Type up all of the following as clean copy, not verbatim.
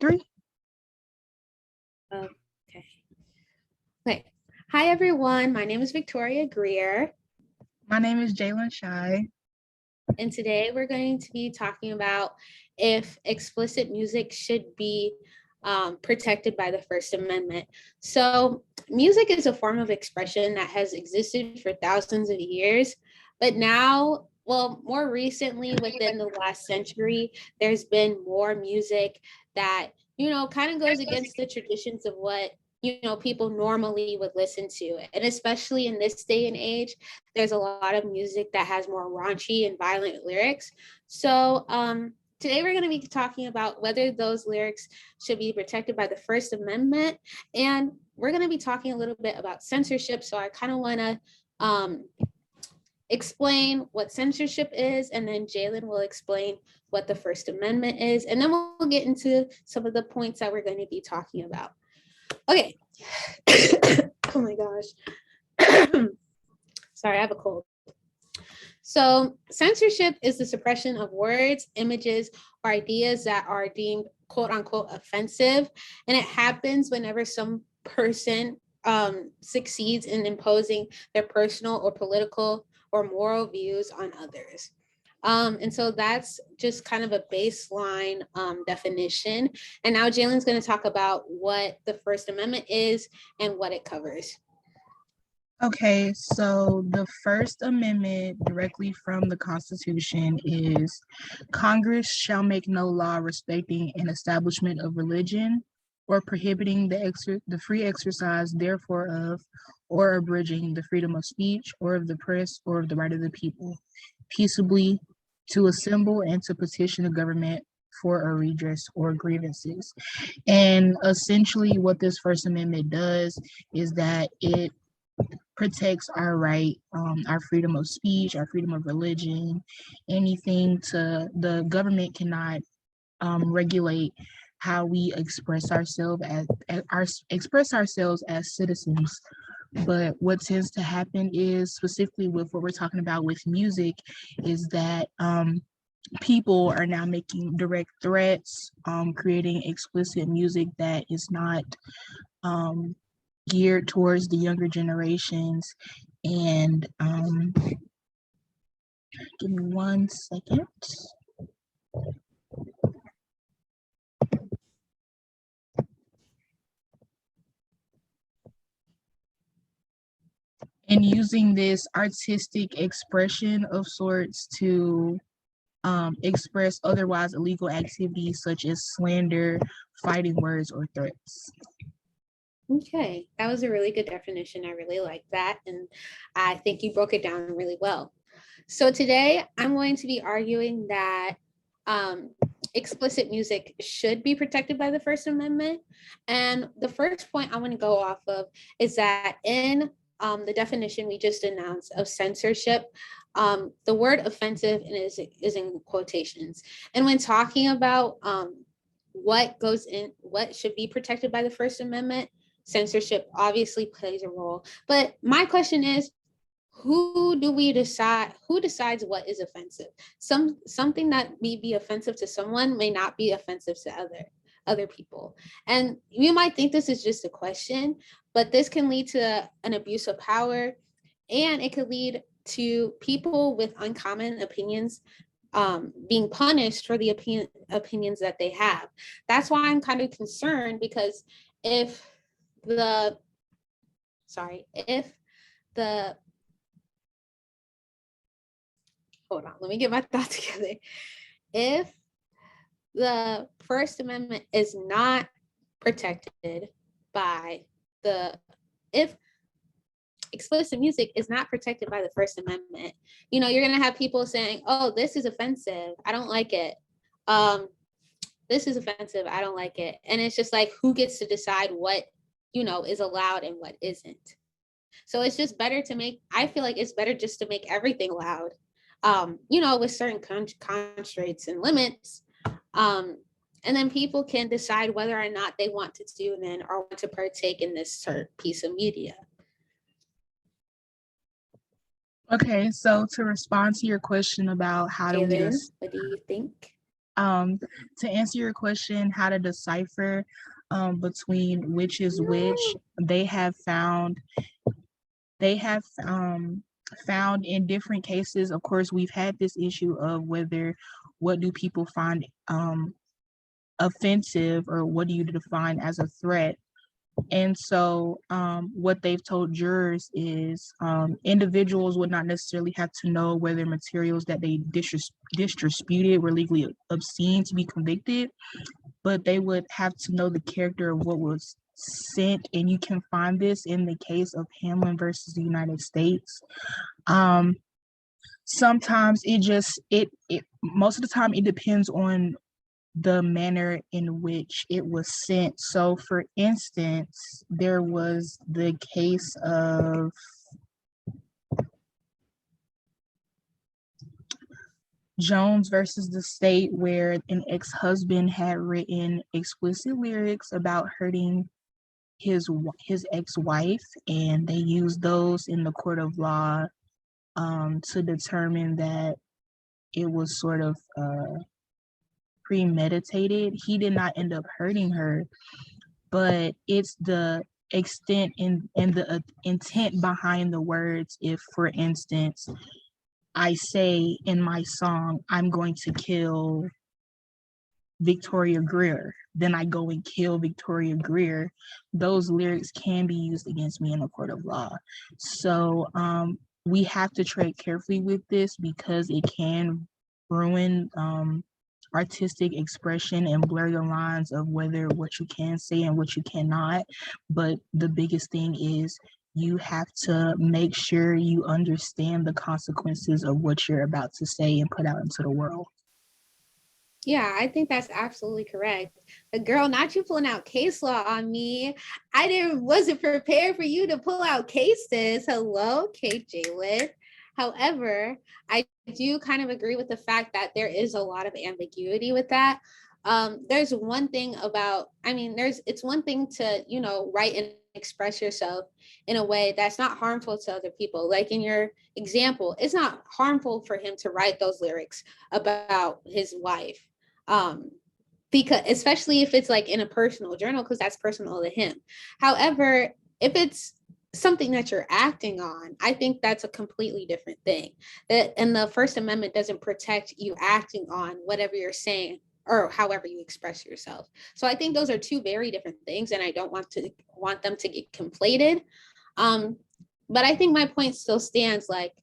Three. Okay. Okay. Hi, everyone. My name is Victoria Greer. My name is Jalen Shy. And today we're going to be talking about if explicit music should be protected by the First Amendment. So music is a form of expression that has existed for thousands of years, but now, well, more recently, within the last century, there's been more music that, kind of goes against the traditions of what people normally would listen to. And especially in this day and age, there's a lot of music that has more raunchy and violent lyrics. So today we're going to be talking about whether those lyrics should be protected by the First Amendment. And we're going to be talking a little bit about censorship. So I kind of want to explain what censorship is, and then Jalen will explain what the First Amendment is. And then we'll get into some of the points that we're going to be talking about. Okay. Oh my gosh. Sorry, I have a cold. So censorship is the suppression of words, images, or ideas that are deemed quote unquote offensive. And it happens whenever some person succeeds in imposing their personal or political or moral views on others. And so that's just kind of a baseline definition. And now Jalen's going to talk about what the First Amendment is and what it covers. Okay, so the First Amendment directly from the Constitution is Congress shall make no law respecting an establishment of religion or prohibiting the free exercise therefore of or abridging the freedom of speech or of the press or of the right of the people peaceably to assemble and to petition the government for a redress or grievances. And essentially what this First Amendment does is that it protects our right, our freedom of speech, our freedom of religion, anything. To the government cannot regulate how we express ourselves as citizens. But what tends to happen is, specifically with what we're talking about with music, is that people are now making direct threats, creating explicit music that is not geared towards the younger generations. And give me 1 second. And using this artistic expression of sorts to express otherwise illegal activities such as slander, fighting words, or threats. Okay, that was a really good definition. I really like that. And I think you broke it down really well. So today I'm going to be arguing that explicit music should be protected by the First Amendment. And the first point I want to go off of is that in the definition we just announced of censorship, the word offensive is in quotations. And when talking about what should be protected by the First Amendment, censorship obviously plays a role. But my question is, who decides what is offensive? Something that may be offensive to someone may not be offensive to other people. And you might think this is just a question, but this can lead to an abuse of power, and it could lead to people with uncommon opinions being punished for the opinions that they have. That's why I'm kind of concerned, because if the hold on, let me get my thoughts together. If the First Amendment is not protected by if explicit music is not protected by the First Amendment, you're going to have people saying, oh, this is offensive, I don't like it. This is offensive, I don't like it. And it's just like, who gets to decide what, is allowed and what isn't? So it's just better I feel like it's better just to make everything loud, with certain constraints and limits. And then people can decide whether or not they want to tune in or want to partake in this certain piece of media. Okay, so to respond to your question about how do we what do you think? Um, to answer your question, how to decipher between which is which, they have found in different cases. Of course, we've had this issue of what do people find offensive, or what do you define as a threat. And so what they've told jurors is individuals would not necessarily have to know whether materials that they disputed were legally obscene to be convicted, but they would have to know the character of what was sent. And you can find this in the case of Hamlin versus the United States. Sometimes it most of the time it depends on the manner in which it was sent. So for instance, there was the case of Jones versus the State, where an ex-husband had written explicit lyrics about hurting his ex-wife, and they used those in the court of law to determine that it was sort of premeditated. He did not end up hurting her, but it's the extent and the intent behind the words. If, for instance, I say in my song, I'm going to kill Victoria Greer, then I go and kill Victoria Greer, those lyrics can be used against me in a court of law. So we have to tread carefully with this, because it can ruin artistic expression and blur the lines of whether what you can say and what you cannot. But the biggest thing is you have to make sure you understand the consequences of what you're about to say and put out into the world. Yeah, I think that's absolutely correct. But girl, not you pulling out case law on me. I wasn't prepared for you to pull out cases. Hello, Kate Jaywood. However, I do kind of agree with the fact that there is a lot of ambiguity with that. There's one thing about, it's one thing to, write and express yourself in a way that's not harmful to other people. Like in your example, it's not harmful for him to write those lyrics about his wife. Because especially if it's like in a personal journal, because that's personal to him. However, if it's something that you're acting on, I think that's a completely different thing. And the First Amendment doesn't protect you acting on whatever you're saying or however you express yourself. So I think those are two very different things, and I don't want them to get conflated. But I think my point still stands. Like,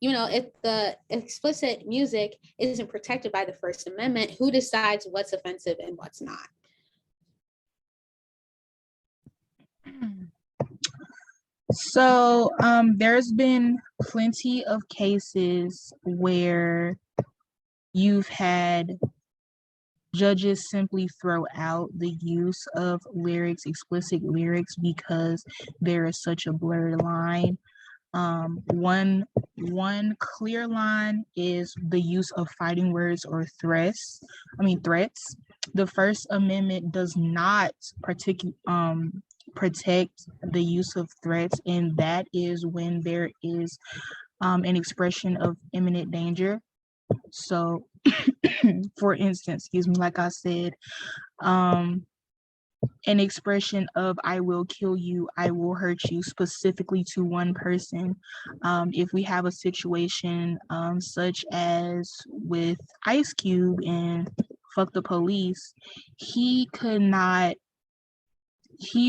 if the explicit music isn't protected by the First Amendment, who decides what's offensive and what's not? So there's been plenty of cases where you've had judges simply throw out the use of explicit lyrics, because there is such a blurred line. One clear line is the use of fighting words or threats. The First Amendment does not protect the use of threats, and that is when there is an expression of imminent danger. So, for instance, like I said, an expression of "I will kill you, I will hurt you" specifically to one person. If we have a situation such as with Ice Cube and Fuck the Police, he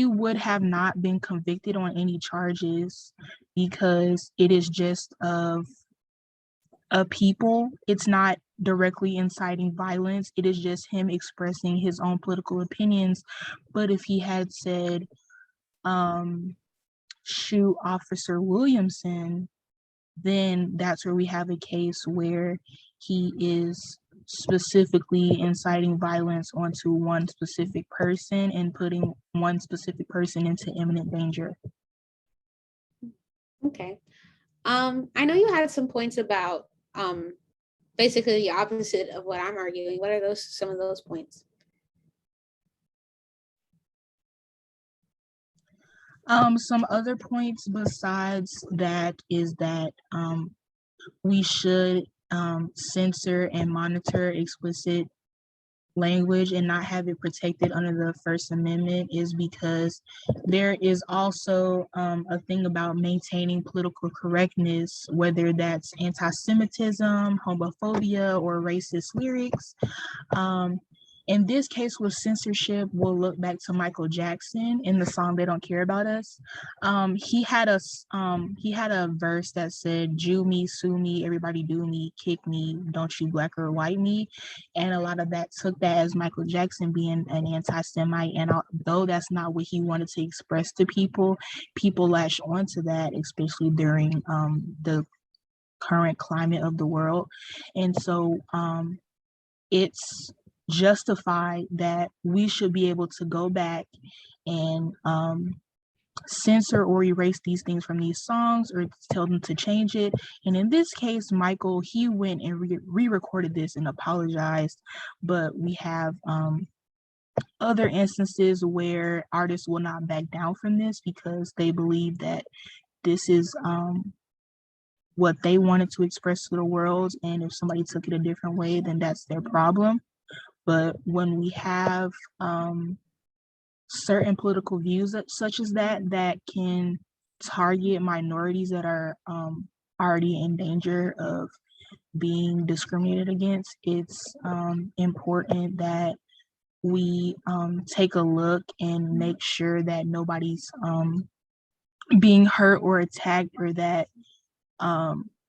would have not been convicted on any charges, because it is just of a people. It's not directly inciting violence. It is just him expressing his own political opinions. But if he had said, shoot Officer Williamson, then that's where we have a case where he is specifically inciting violence onto one specific person and putting one specific person into imminent danger. Okay. I know you had some points about basically the opposite of what I'm arguing. What are some of those points? Some other points besides that is that we should censor and monitor explicit language and not have it protected under the First Amendment is because there is also a thing about maintaining political correctness, whether that's anti-Semitism, homophobia, or racist lyrics. Um, in this case with censorship, we'll look back to Michael Jackson in the song "They Don't Care About Us." He had a verse that said, "Jew me, sue me, everybody do me, kick me, don't you black or white me," and a lot of that took that as Michael Jackson being an anti-Semite. And although that's not what he wanted to express to people, people latched onto that, especially during the current climate of the world, and so it's justified that we should be able to go back and censor or erase these things from these songs or tell them to change it. And in this case, Michael, he went and re-recorded this and apologized. But we have other instances where artists will not back down from this because they believe that this is what they wanted to express to the world. And if somebody took it a different way, then that's their problem. But when we have certain political views such as that can target minorities that are already in danger of being discriminated against, it's important that we take a look and make sure that nobody's being hurt or attacked, or that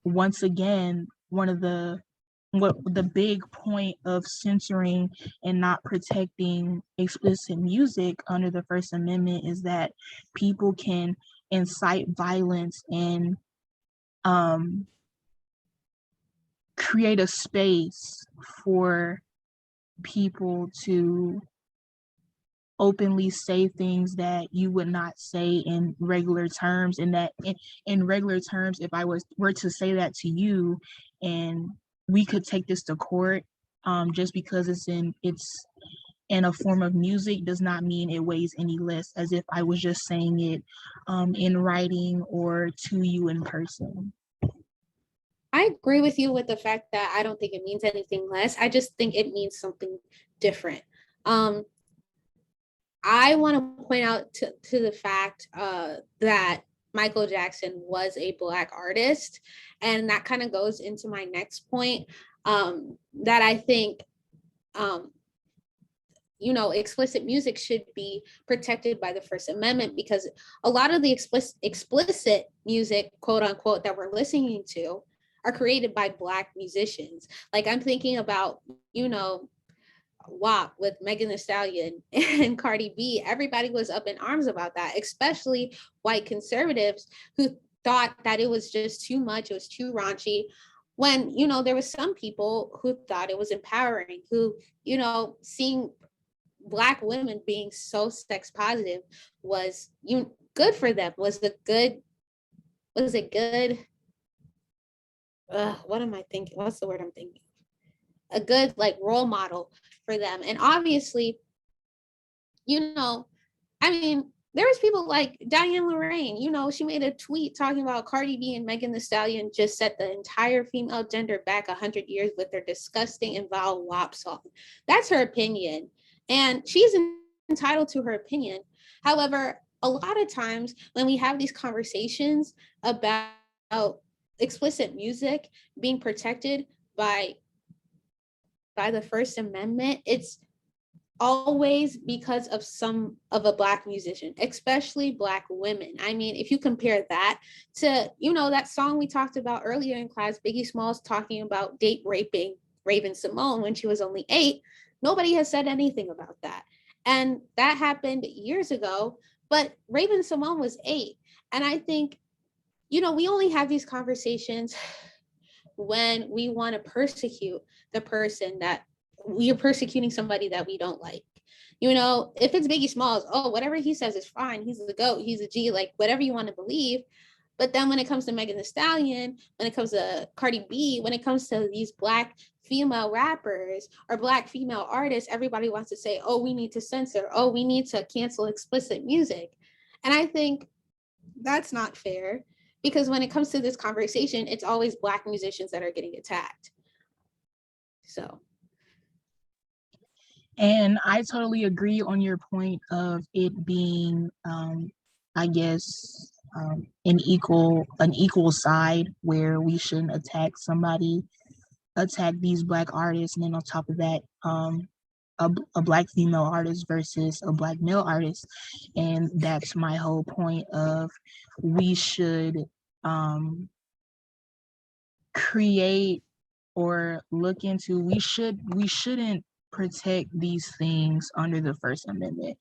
once again, what the big point of censoring and not protecting explicit music under the First Amendment is that people can incite violence and create a space for people to openly say things that you would not say in regular terms, and that in regular terms, if I were to say that to you and we could take this to court, just because it's in a form of music does not mean it weighs any less as if I was just saying it in writing or to you in person. I agree with you with the fact that I don't think it means anything less. I just think it means something different. I want to point out to the fact that Michael Jackson was a Black artist. And that kind of goes into my next point, that I think, explicit music should be protected by the First Amendment, because a lot of the explicit music, quote unquote, that we're listening to are created by Black musicians. Like I'm thinking about, WAP with Megan Thee Stallion and Cardi B. Everybody was up in arms about that, especially white conservatives who thought that it was just too much, it was too raunchy, when, there was some people who thought it was empowering, who, seeing Black women being so sex positive was good for them, was it good? What am I thinking? What's the word I'm thinking? A good role model for them. And obviously, there was people like Diane Lorraine, she made a tweet talking about Cardi B and Megan Thee Stallion just set the entire female gender back 100 years with their disgusting and vile WAP song. That's her opinion. And she's entitled to her opinion. However, a lot of times when we have these conversations about explicit music being protected by the First Amendment, it's always because of a Black musician, especially Black women. I mean, if you compare that to, that song we talked about earlier in class, Biggie Smalls talking about date raping Raven-Symoné when she was only 8, nobody has said anything about that. And that happened years ago, but Raven-Symoné was 8. And I think, we only have these conversations when we want to persecute the person that we are persecuting, somebody that we don't like. If it's Biggie Smalls, whatever he says is fine. He's the GOAT, he's a G, whatever you want to believe. But then when it comes to Megan Thee Stallion, when it comes to Cardi B, when it comes to these Black female rappers or Black female artists, everybody wants to say, we need to censor, we need to cancel explicit music. And I think that's not fair, because when it comes to this conversation, it's always Black musicians that are getting attacked. So. And I totally agree on your point of it being, I guess, an equal side where we shouldn't attack these black artists, and then on top of that, a black female artist versus a black male artist, and that's my whole point of we should create or look into we shouldn't protect these things under the First Amendment,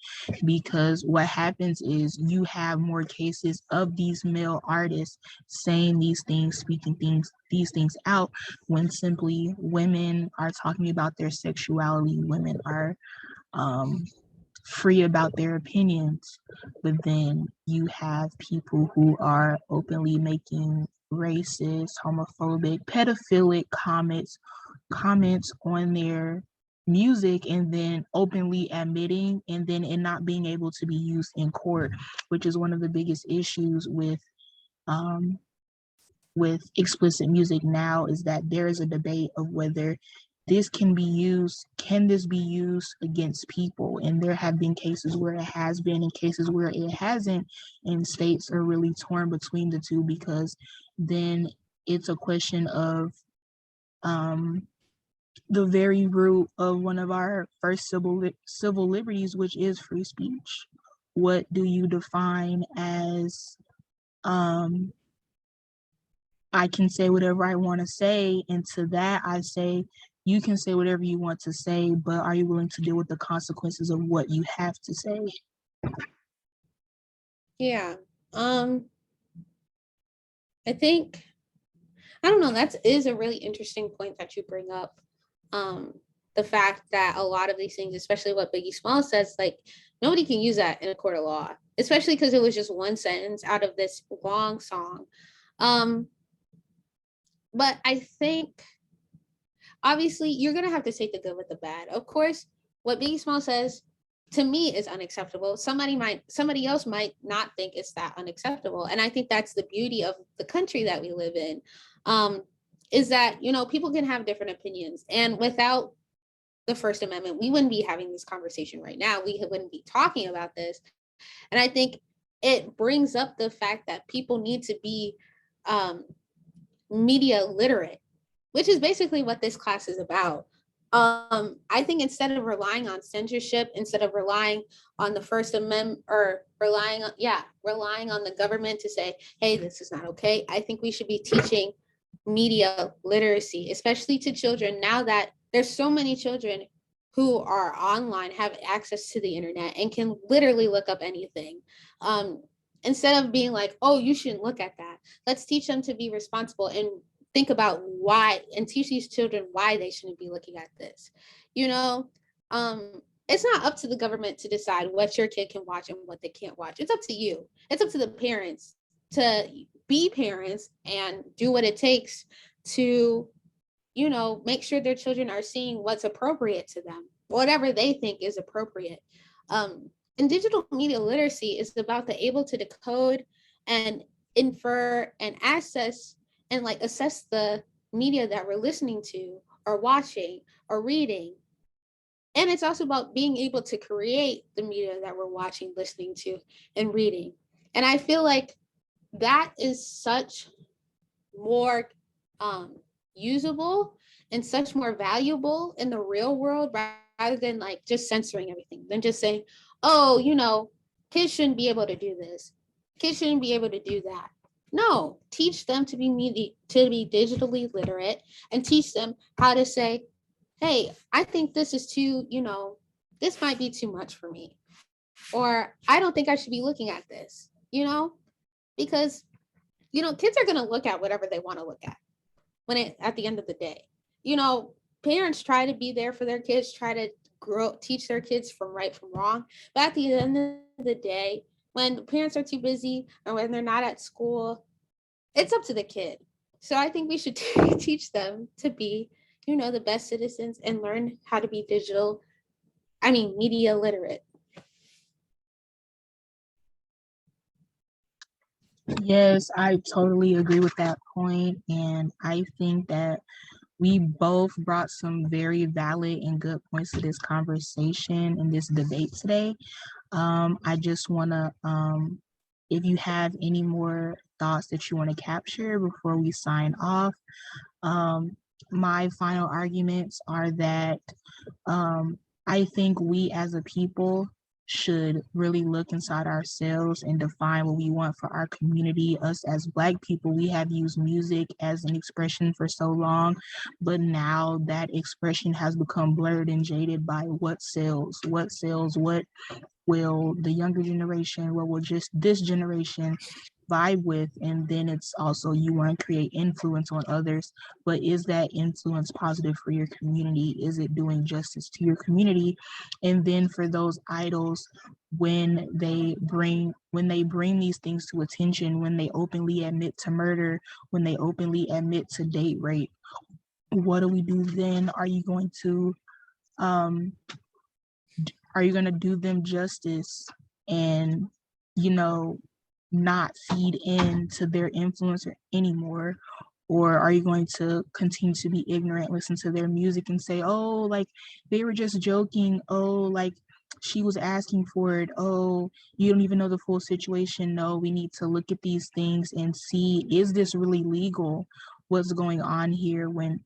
because what happens is you have more cases of these male artists saying speaking these things out, when simply women are talking about their sexuality, women are um, free about their opinions. But then you have people who are openly making racist, homophobic, pedophilic comments on their music, and then openly admitting, and then it not being able to be used in court, which is one of the biggest issues um, with explicit music now, is that there is a debate of whether can this be used against people, and there have been cases where it has been and cases where it hasn't, and states are really torn between the two, because then it's a question of um, the very root of one of our first civil liberties, which is free speech. What do you define as I can say whatever I want to say, and to that I say you can say whatever you want to say, but are you willing to deal with the consequences of what you have to say? Yeah. Um, I think I don't know, that is a really interesting point that you bring up. Um, the fact that a lot of these things, especially what Biggie Small says, like nobody can use that in a court of law, especially because it was just one sentence out of this long song. Um, but I think obviously you're gonna have to take the good with the bad. Of course, what Biggie Small says to me is unacceptable. Somebody else might not think it's that unacceptable. And I think that's the beauty of the country that we live in. Is that, you know, people can have different opinions. And without the First Amendment, we wouldn't be having this conversation right now. We wouldn't be talking about this. And I think it brings up the fact that people need to be um, media literate, which is basically what this class is about. I think instead of relying on censorship, instead of relying on the First Amendment, or relying on the government to say, hey, this is not okay, I think we should be teaching media literacy, especially to children, now that there's so many children who are online, have access to the internet, and can literally look up anything. Um, Instead of being like, oh, you shouldn't look at that, let's teach them to be responsible and think about why, and teach these children why they shouldn't be looking at this. You know, it's not up to the government to decide what your kid can watch and what they can't watch. It's up to you. It's up to the parents to be parents and do what it takes to, you know, make sure their children are seeing what's appropriate to them, whatever they think is appropriate. And digital media literacy is about the able to decode and infer and access and like assess the media that we're listening to or watching or reading. And it's also about being able to create the media that we're watching, listening to, and reading. And I feel like that is such more usable and such more valuable in the real world, rather than like just censoring everything, than just saying, oh, you know, kids shouldn't be able to do this, kids shouldn't be able to do that. No, teach them to be digitally literate, and teach them how to say, hey, I think this is too, you know, this might be too much for me, or I don't think I should be looking at this, you know, because, you know, kids are going to look at whatever they want to look at the end of the day. You know, parents try to be there for their kids, try to teach their kids from right from wrong. But at the end of the day, when parents are too busy or when they're not at school, it's up to the kid. So I think we should teach them to be, you know, the best citizens and learn how to be media literate. Yes, I totally agree with that point, and I think that we both brought some very valid and good points to this conversation and this debate today. I just want to, if you have any more thoughts that you want to capture before we sign off, my final arguments are that I think we as a people should really look inside ourselves and define what we want for our community. Us as Black people, we have used music as an expression for so long, but now that expression has become blurred and jaded by what sells, what will the younger generation, what will just this generation vibe with. And then it's also, you want to create influence on others, but is that influence positive for your community? Is it doing justice to your community? And then for those idols, when they bring these things to attention, when they openly admit to murder, when they openly admit to date rape, what do we do then? Are you going to do them justice and, not feed into their influencer anymore? Or are you going to continue to be ignorant, listen to their music and say, oh, like they were just joking, oh, like she was asking for it, oh, you don't even know the full situation? No, we need to look at these things and see, is this really legal? What's going on here? When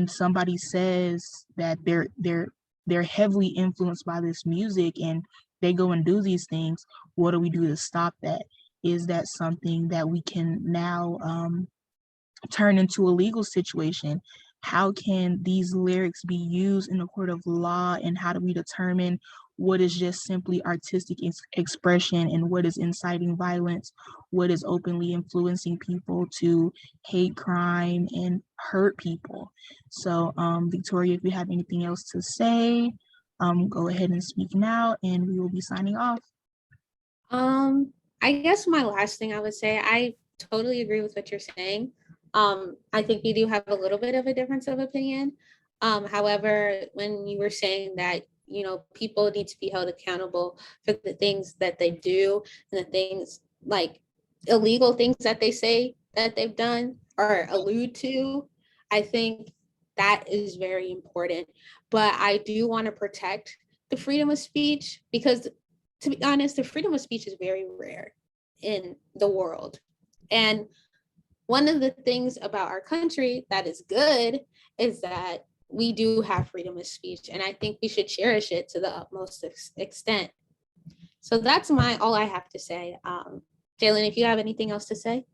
somebody says that they're heavily influenced by this music and they go and do these things, what do we do to stop that? Is that something that we can now turn into a legal situation? How can these lyrics be used in a court of law, and how do we determine what is just simply artistic expression and what is inciting violence, what is openly influencing people to hate crime and hurt people? So Victoria, if you have anything else to say, go ahead and speak now, and we will be signing off. I guess my last thing I would say, I totally agree with what you're saying. I think we do have a little bit of a difference of opinion. However, when you were saying that, people need to be held accountable for the things that they do and the things like illegal things that they say that they've done or allude to, I think that is very important. But I do want to protect the freedom of speech because, to be honest, the freedom of speech is very rare in the world. And one of the things about our country that is good is that we do have freedom of speech, and I think we should cherish it to the utmost extent. So that's all I have to say. Jalen, if you have anything else to say.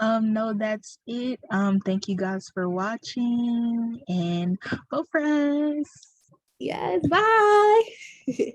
No, that's it. Thank you guys for watching, and go for us. Yes, bye.